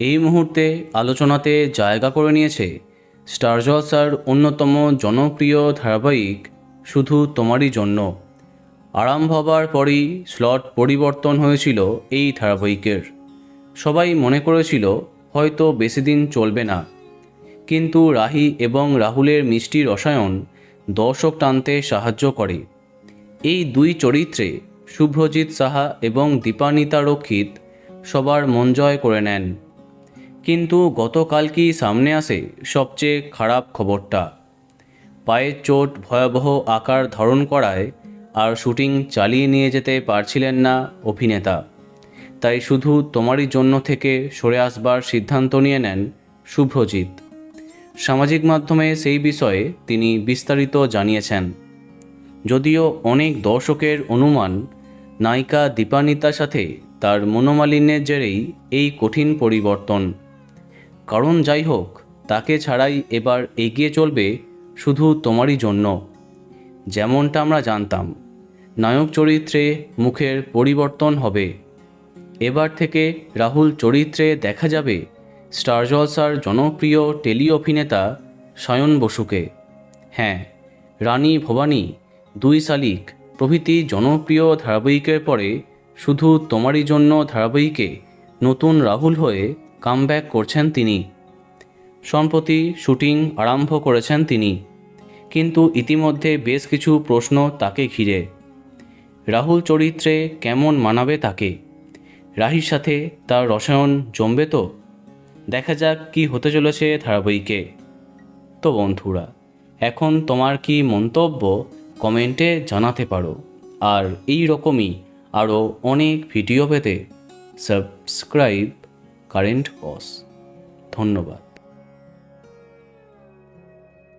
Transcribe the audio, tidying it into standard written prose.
এই মুহূর্তে আলোচনাতে জায়গা করে নিয়েছে স্টার জলসার অন্যতম জনপ্রিয় ধারাবাহিক শুধু তোমারই জন্য। আরম্ভ হবার পরই স্লট পরিবর্তন হয়েছিল এই ধারাবাহিকের। সবাই মনে করেছিল হয়তো বেশি দিন চলবে না, কিন্তু রাহি এবং রাহুলের মিষ্টি রসায়ন দর্শক টানতে সাহায্য করে। এই দুই চরিত্রে শুভ্রজিৎ সাহা এবং দীপানিতা রক্ষিত সবার মন জয় করে নেন। কিন্তু গতকালকেই সামনে আসে সবচেয়ে খারাপ খবরটা। পায়ের চোট ভয়াবহ আকার ধারণ করায় আর শুটিং চালিয়ে নিয়ে যেতে পারছিলেন না অভিনেতা। তাই শুধু তোমারই জন্য থেকে সরে আসবার সিদ্ধান্ত নিয়ে নেন শুভ্রজিৎ। সামাজিক মাধ্যমে সেই বিষয়ে তিনি বিস্তারিত জানিয়েছেন। যদিও অনেক দর্শকের অনুমান নায়িকা দীপানিতার সাথে তার মনোমালিন্যের জেরেই এই কঠিন পরিবর্তন। কারণ যাই হোক, তাকে ছাড়াই এবার এগিয়ে চলবে শুধু তোমারই জন্য। যেমনটা আমরা জানতাম, নায়ক চরিত্রে মুখের পরিবর্তন হবে। এবার থেকে রাহুল চরিত্রে দেখা যাবে স্টার জলসার জনপ্রিয় টেলি অভিনেতা সায়ন বসুকে। হ্যাঁ, রানী ভবানী, দুই শালিক প্রভৃতি জনপ্রিয় ধারাবাহিকের পরে শুধু তোমারই জন্য ধারাবাহিকে নতুন রাহুল হয়ে কামব্যাক করছেন তিনি। সম্প্রতি শুটিং আরম্ভ করেছেন তিনি, কিন্তু ইতিমধ্যে বেশ কিছু প্রশ্ন তাকে ঘিরে। রাহুল চরিত্রে কেমন মানাবে তাকে? রাহির সাথে তার রসায়ন জমবে তো? দেখা যাক কি হতে চলেছে ধারাবাহিকে। তো বন্ধুরা, এখন তোমার কি মন্তব্য কমেন্টে জানাতে পারো। আর এই রকমই আরও অনেক ভিডিও পেতে সাবস্ক্রাইব কারেন্ট বস। ধন্যবাদ।